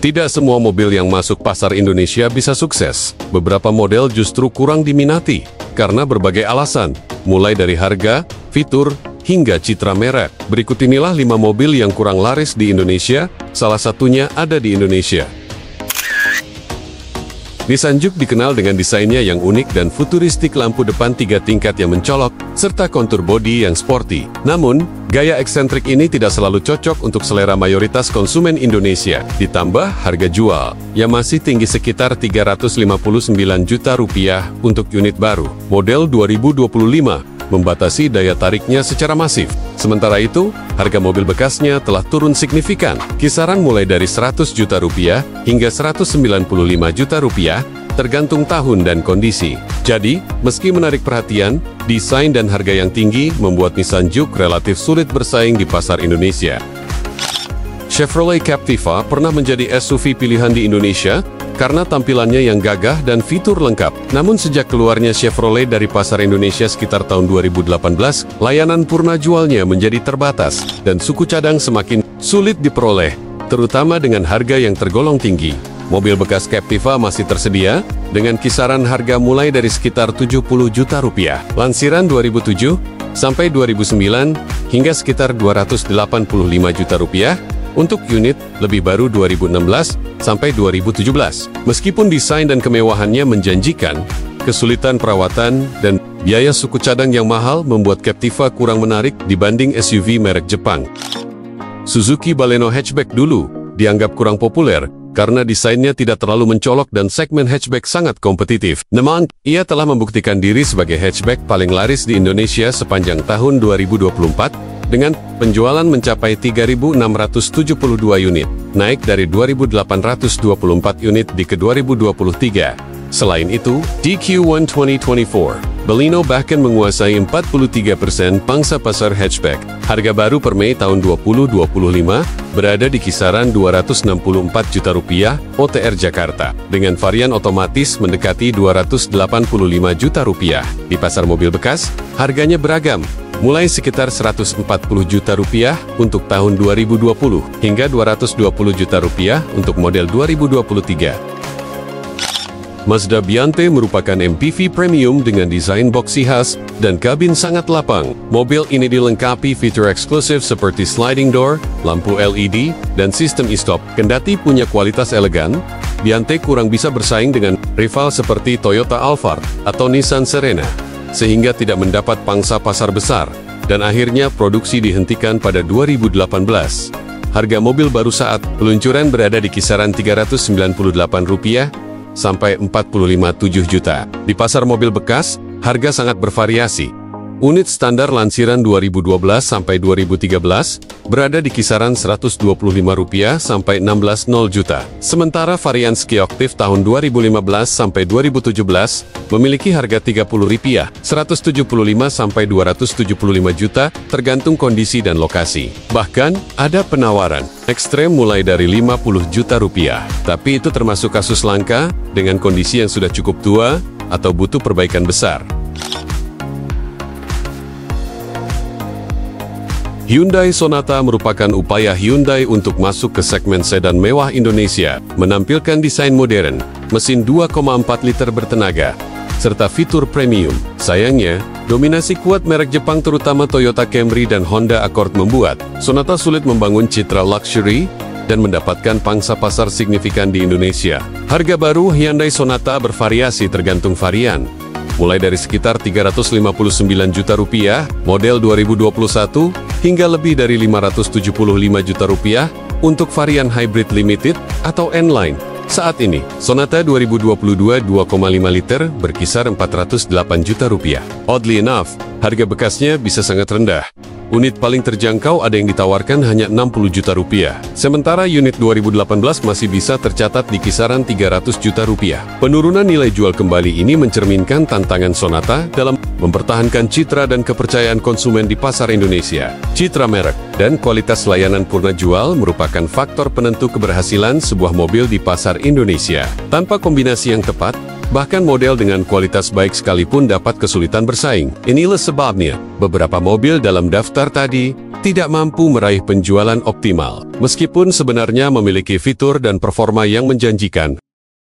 Tidak semua mobil yang masuk pasar Indonesia bisa sukses. Beberapa model justru kurang diminati karena berbagai alasan, mulai dari harga, fitur, hingga citra merek. Berikut inilah 5 mobil yang kurang laris di Indonesia, salah satunya ada di Indonesia. Nissan Juke dikenal dengan desainnya yang unik dan futuristik, lampu depan 3 tingkat yang mencolok, serta kontur bodi yang sporty. Namun, gaya eksentrik ini tidak selalu cocok untuk selera mayoritas konsumen Indonesia. Ditambah harga jual yang masih tinggi sekitar Rp359 juta untuk unit baru. Model 2025 membatasi daya tariknya secara masif. Sementara itu, harga mobil bekasnya telah turun signifikan, kisaran mulai dari Rp100 juta hingga Rp195 juta, tergantung tahun dan kondisi. Jadi, meski menarik perhatian, desain dan harga yang tinggi membuat Nissan Juke relatif sulit bersaing di pasar Indonesia. Chevrolet Captiva pernah menjadi SUV pilihan di Indonesia karena tampilannya yang gagah dan fitur lengkap. Namun sejak keluarnya Chevrolet dari pasar Indonesia sekitar tahun 2018, layanan purna jualnya menjadi terbatas, dan suku cadang semakin sulit diperoleh, terutama dengan harga yang tergolong tinggi. Mobil bekas Captiva masih tersedia, dengan kisaran harga mulai dari sekitar Rp70 juta. Lansiran 2007 sampai 2009 hingga sekitar Rp285 juta untuk unit lebih baru 2016 sampai 2017. Meskipun desain dan kemewahannya menjanjikan, kesulitan perawatan dan biaya suku cadang yang mahal membuat Captiva kurang menarik dibanding SUV merek Jepang. Suzuki Baleno hatchback dulu dianggap kurang populer karena desainnya tidak terlalu mencolok dan segmen hatchback sangat kompetitif. Namun, ia telah membuktikan diri sebagai hatchback paling laris di Indonesia sepanjang tahun 2024, dengan penjualan mencapai 3.672 unit, naik dari 2.824 unit di ke-2023. Selain itu, di Q1 2024, Baleno bahkan menguasai 43% pangsa pasar hatchback. Harga baru per Mei tahun 2025 berada di kisaran Rp264 juta OTR Jakarta, dengan varian otomatis mendekati Rp285 juta. Di pasar mobil bekas, harganya beragam, mulai sekitar Rp140 juta untuk tahun 2020 hingga Rp220 juta untuk model 2023. Mazda Biante merupakan MPV premium dengan desain boxy khas dan kabin sangat lapang. Mobil ini dilengkapi fitur eksklusif seperti sliding door, lampu LED, dan sistem e-stop. Kendati punya kualitas elegan, Biante kurang bisa bersaing dengan rival seperti Toyota Alphard atau Nissan Serena, sehingga tidak mendapat pangsa pasar besar, dan akhirnya produksi dihentikan pada 2018. Harga mobil baru saat peluncuran berada di kisaran Rp398 sampai Rp45,7 juta. Di pasar mobil bekas, harga sangat bervariasi. Unit standar lansiran 2012 sampai 2013 berada di kisaran Rp125 sampai Rp16,0 juta. Sementara varian Ski Octave tahun 2015 sampai 2017 memiliki harga Rp30, Rp175 sampai Rp275 juta tergantung kondisi dan lokasi. Bahkan, ada penawaran ekstrem mulai dari Rp50 juta. Tapi itu termasuk kasus langka dengan kondisi yang sudah cukup tua atau butuh perbaikan besar. Hyundai Sonata merupakan upaya Hyundai untuk masuk ke segmen sedan mewah Indonesia, menampilkan desain modern, mesin 2,4 liter bertenaga, serta fitur premium. Sayangnya, dominasi kuat merek Jepang terutama Toyota Camry dan Honda Accord membuat Sonata sulit membangun citra luxury dan mendapatkan pangsa pasar signifikan di Indonesia. Harga baru Hyundai Sonata bervariasi tergantung varian, mulai dari sekitar Rp359 juta model 2021 hingga lebih dari Rp575 juta untuk varian hybrid limited atau N-Line. Saat ini, Sonata 2022 2,5 liter berkisar Rp408 juta. Oddly enough, harga bekasnya bisa sangat rendah. Unit paling terjangkau ada yang ditawarkan hanya Rp60 juta. Sementara unit 2018 masih bisa tercatat di kisaran Rp300 juta. Penurunan nilai jual kembali ini mencerminkan tantangan Sonata dalam mempertahankan citra dan kepercayaan konsumen di pasar Indonesia. Citra merek dan kualitas layanan purna jual merupakan faktor penentu keberhasilan sebuah mobil di pasar Indonesia. Tanpa kombinasi yang tepat, Bahkan model dengan kualitas baik sekalipun dapat kesulitan bersaing. Inilah sebabnya, beberapa mobil dalam daftar tadi tidak mampu meraih penjualan optimal. Meskipun sebenarnya memiliki fitur dan performa yang menjanjikan,